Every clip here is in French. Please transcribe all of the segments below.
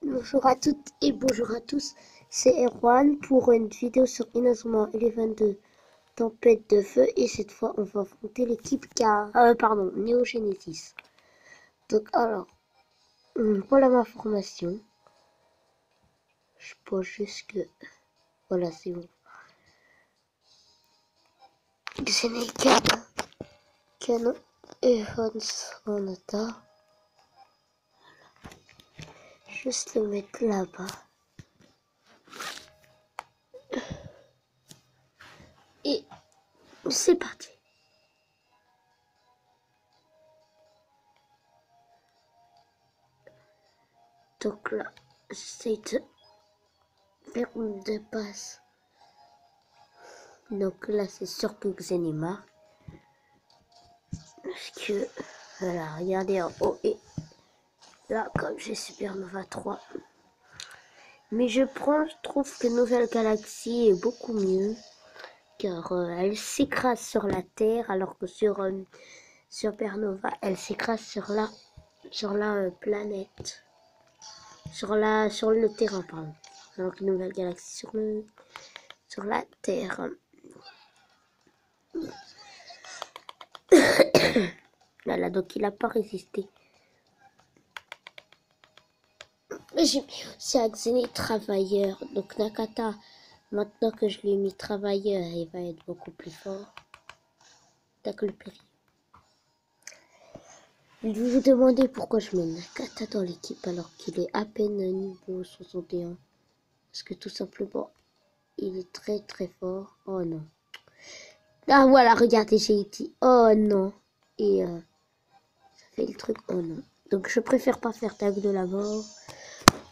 Bonjour à toutes et bonjour à tous, c'est Erwan pour une vidéo sur Inazuma Eleven de Tempête de Feu et cette fois on va affronter l'équipe Neo Genesis. Donc alors, voilà ma formation. Je pense juste que... Voilà, c'est bon. Xeneka, Canon, Evans, Sonata. Juste le mettre là-bas. Et c'est parti. Donc là, j'essaie de faire une dépasse. Donc là, c'est surtout Xenima. Parce que, voilà, regardez en haut et là, comme j'ai Supernova 3. Mais je trouve que Nouvelle Galaxie est beaucoup mieux. Car elle s'écrase sur la Terre, alors que sur Supernova, elle s'écrase sur la planète. Sur le terrain, pardon. Alors que Nouvelle Galaxie sur la Terre. Voilà, donc il n'a pas résisté. J'ai mis aussi Axéné travailleur. Donc Nakata, maintenant que je lui ai mis travailleur, il va être beaucoup plus fort. D'accord, le péril. Vous vous demandez pourquoi je mets Nakata dans l'équipe alors qu'il est à peine niveau 61. Parce que tout simplement, il est très très fort. Oh non. Ah voilà, regardez, j'ai dit oh non. Et ça fait le truc oh non. Donc je préfère pas faire tag de la mort.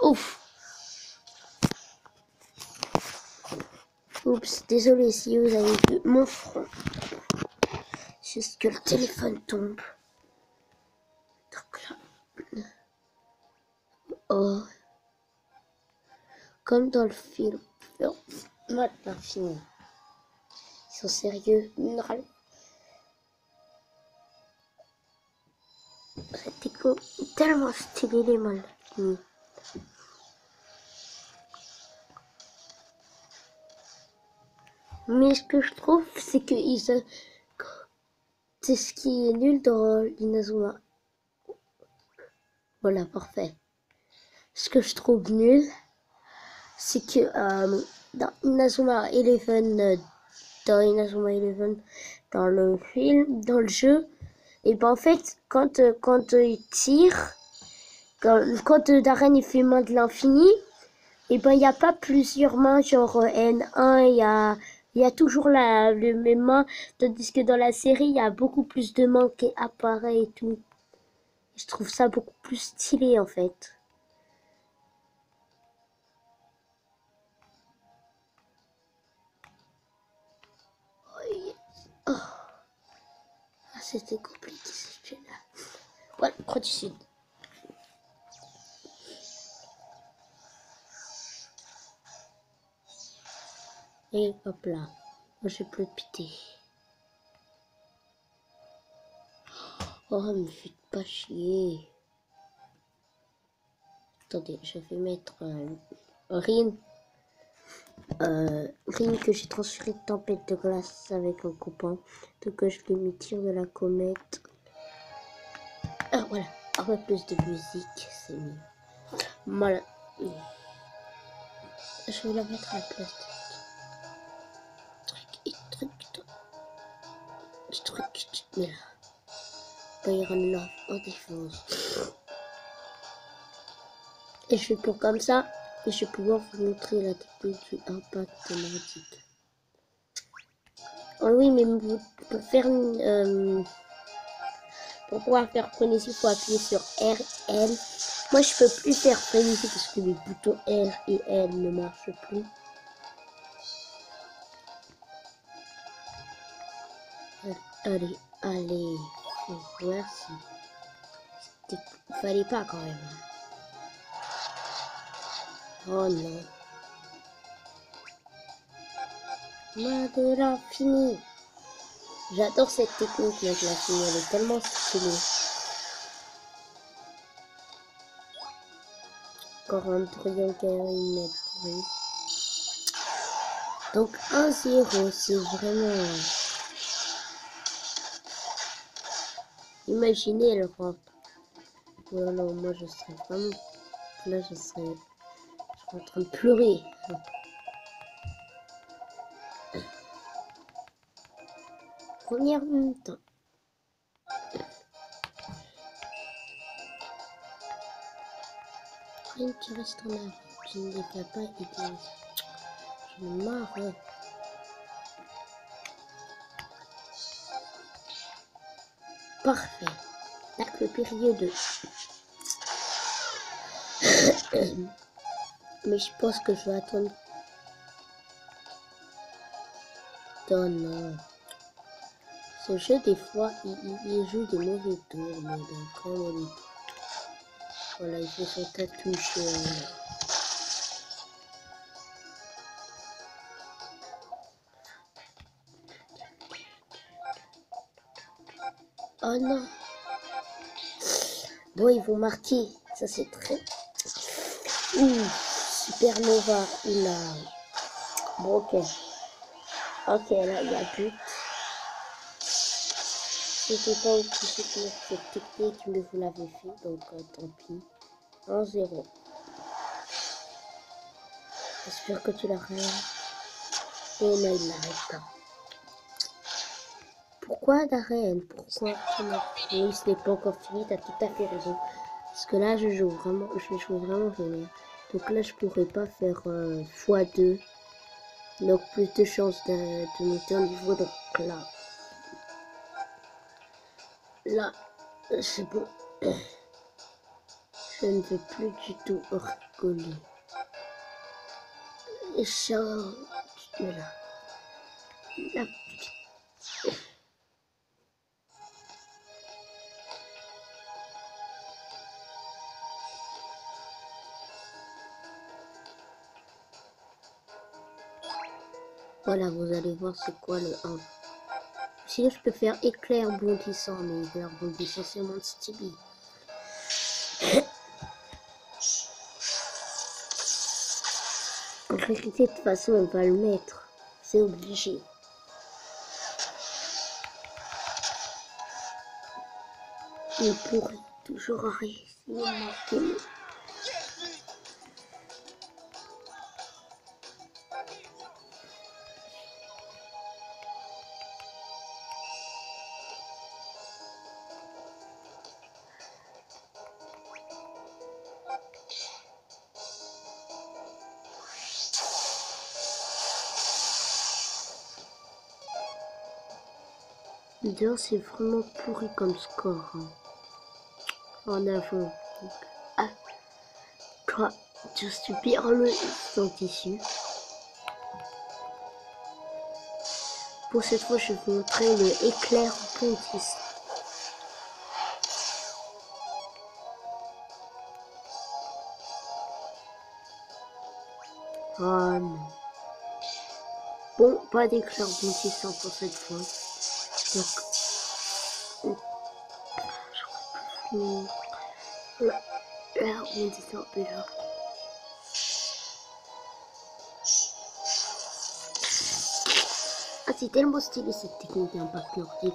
Ouf. Oups, désolé si vous avez vu mon front. Juste que le téléphone tombe. Donc là. Oh. Comme dans le film. Non, maintenant fini. Ils sont sérieux. Mineral. Cette écho est tellement stylé les mal. Mais ce que je trouve, c'est que c'est ce qui est nul dans l'Inazuma. Voilà, parfait. Ce que je trouve nul, c'est que dans Inazuma Eleven, dans le film, dans le jeu, et ben en fait, quand il tire, quand Darren il fait main de l'infini, et ben il n'y a pas plusieurs mains, genre N1, il y a toujours le même main, tandis que dans la série, il y a beaucoup plus de mains qui apparaissent et tout. Je trouve ça beaucoup plus stylé en fait. Oh. Ah, c'était compliqué ce jeu-là. Voilà, Croix du Sud. Et hop là. Moi j'ai plus de pitié. Oh, me faites pas chier. Attendez, je vais mettre Rin. Rin que j'ai transféré de Tempête de Glace avec un copain. Donc je l'ai mis Tir de la Comète. Ah voilà, un peu plus de musique, c'est mieux. Voilà. Je vais la mettre à la place de truc. Mais là. Byron Love en défense. Et je fais pour comme ça. Et je vais pouvoir vous montrer la technique du impact nordique. Oh oui, mais pour faire pour pouvoir faire frénésie, il faut appuyer sur R, L. Moi, je peux plus faire frénésie parce que les boutons R et L ne marchent plus. Allez, faut voir si... Fallait pas quand même. Oh non. Main de l'infini. J'adore cette technique, mais je la finis, elle est tellement stylée. encore Andrian qui a une mètre pourri. Donc 1-0, c'est vraiment... Imaginez elle rentre. Oh non, moi je serais vraiment... Là je serais en train de pleurer. Première mi-temps. Rien qui reste en avant. Je ne les fais pas aider. Je me marre. Parfait. Tac le période. Mais je pense que je vais attendre. Oh non. Ce jeu, des fois, il joue des mauvais tours, mais vraiment des tours. Voilà, il fait son tatouage. Oh non. Bon, ils vont marquer. Ça, c'est très... Ouh, Supernova, il a... Bon, ok. Ok, là, il y a but. C'était pas obligé de mettre cette technique, mais vous l'avez fait, donc tant pis. 1-0. J'espère que tu l'arrêtes. Et non, il l'arrête pas. Pourquoi Darren? Pourquoi tu n'as... Oui, ce n'est pas encore fini, t'as tout à fait raison. Parce que là, je joue vraiment vénère. Donc là, je pourrais pas faire x2. Donc plus de chances de monter en niveau. Donc là, c'est bon. Je ne veux plus du tout rigoler. Et ça, là. Voilà, vous allez voir c'est quoi le 1. Sinon, je peux faire éclair bondissant, mais éclair bondissant, c'est mon style. En réalité, de toute façon, on va le mettre. C'est obligé. Il pourrait toujours réussir à marquer. D'ailleurs, c'est vraiment pourri comme score. Hein. En avant. Ah, toi, tu subir le son tissu. Pour cette fois, je vais vous montrer le éclair pontiste. Oh non. Bon, pas d'éclair pontissant pour cette fois. Donc, là, on dit ça déjà. Ah, c'est tellement stylé cette technique d'impact nordique.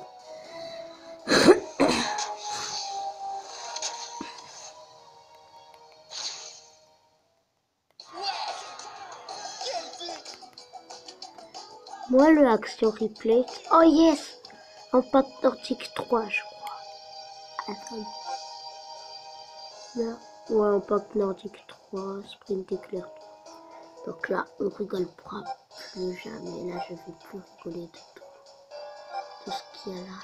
Moi, le action replay. Oh yes! Impact nordique 3, je crois. Attends. Là, ouais, impact nordique 3, sprint éclair 3. Donc là, on rigolera plus jamais. Là, je vais plus rigoler de tout ce qu'il y a là.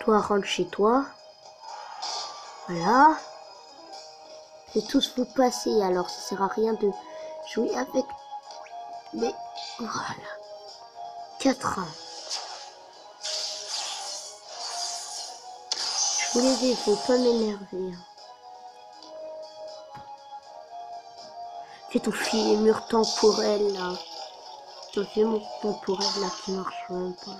Toi, rentre chez toi. Voilà. Et tous vous passer, alors ça sert à rien de jouer avec. Mais voilà. 4 ans. Je vous l'ai dit, il faut pas m'énerver. C'est ton film mur temporel là. Ton film mur temporel là qui marche même pas. Là.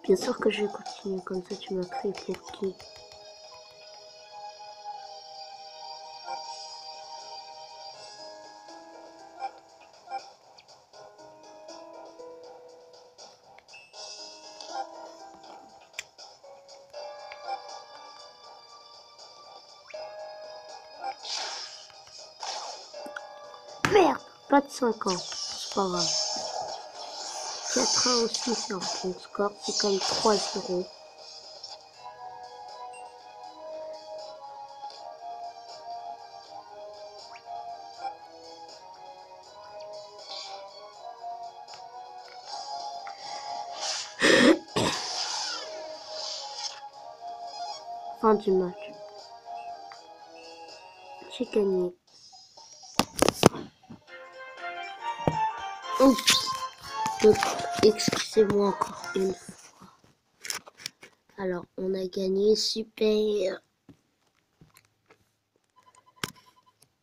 Bien sûr que je vais continuer comme ça, tu m'as créé pour qui? Merde, pas de 5 ans, c'est pas grave. 4 ans aussi sur mon score, c'est comme 3-0. Fin du match. J'ai gagné. Oups. Donc, excusez-moi encore une fois. Alors, on a gagné, super.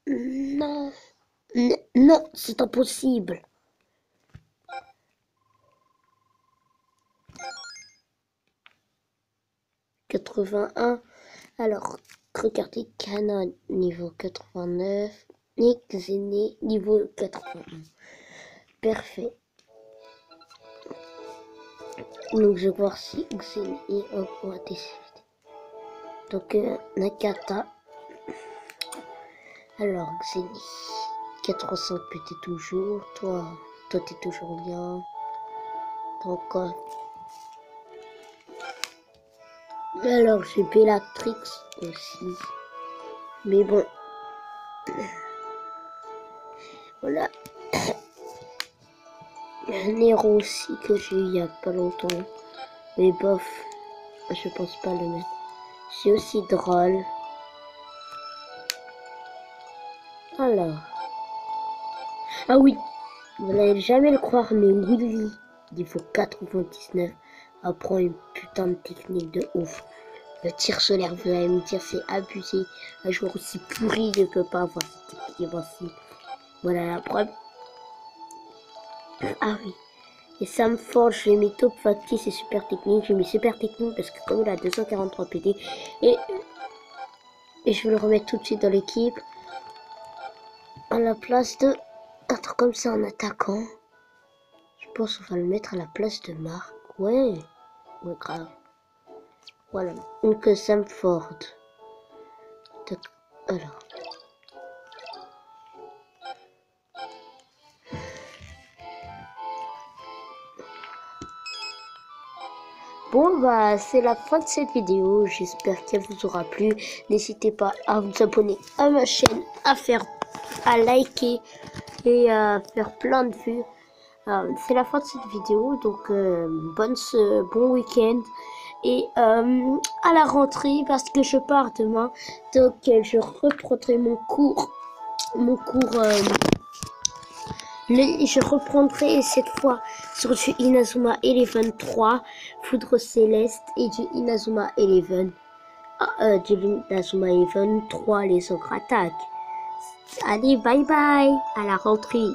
Non. Non, c'est impossible. « 81. Alors, regardez Canon niveau 89. Et Xené niveau 81. Parfait. Donc, je vais voir si Xené va décider. Donc, Nakata. Alors, Xené. 400 PT toujours. Toi t'es toujours bien. Donc, alors, j'ai Bellatrix aussi. Mais bon. Voilà. Un héros aussi que j'ai eu il y a pas longtemps. Mais bof. Je pense pas le mettre. C'est aussi drôle. Alors. Ah oui. Vous n'allez jamais le croire, mais Willy, niveau 99, apprend une putain de technique de ouf. Le tir solaire, vous allez me dire, c'est abusé. Un joueur aussi pourri ne peut pas avoir cette technique. Voici. Voilà la preuve. Ah oui. Et Sam Forge, j'ai mis top factice et super technique. J'ai mis super technique parce que comme il a 243 PD. Et je vais le remettre tout de suite dans l'équipe. À la place de... Un truc comme ça en attaquant. Je pense qu'on va le mettre à la place de Marc. Ouais. Ouais, grave. Voilà. Donc Sam Ford. Alors. Bon bah c'est la fin de cette vidéo, j'espère qu'elle vous aura plu. N'hésitez pas à vous abonner à ma chaîne, à liker et à faire plein de vues. C'est la fin de cette vidéo, donc bon week-end et à la rentrée parce que je pars demain, donc je reprendrai mon cours. Je reprendrai cette fois sur du Inazuma Eleven 3, Foudre Céleste et du Inazuma Eleven. Du Inazuma Eleven 3, les ogres attaques. Allez, bye bye, à la rentrée.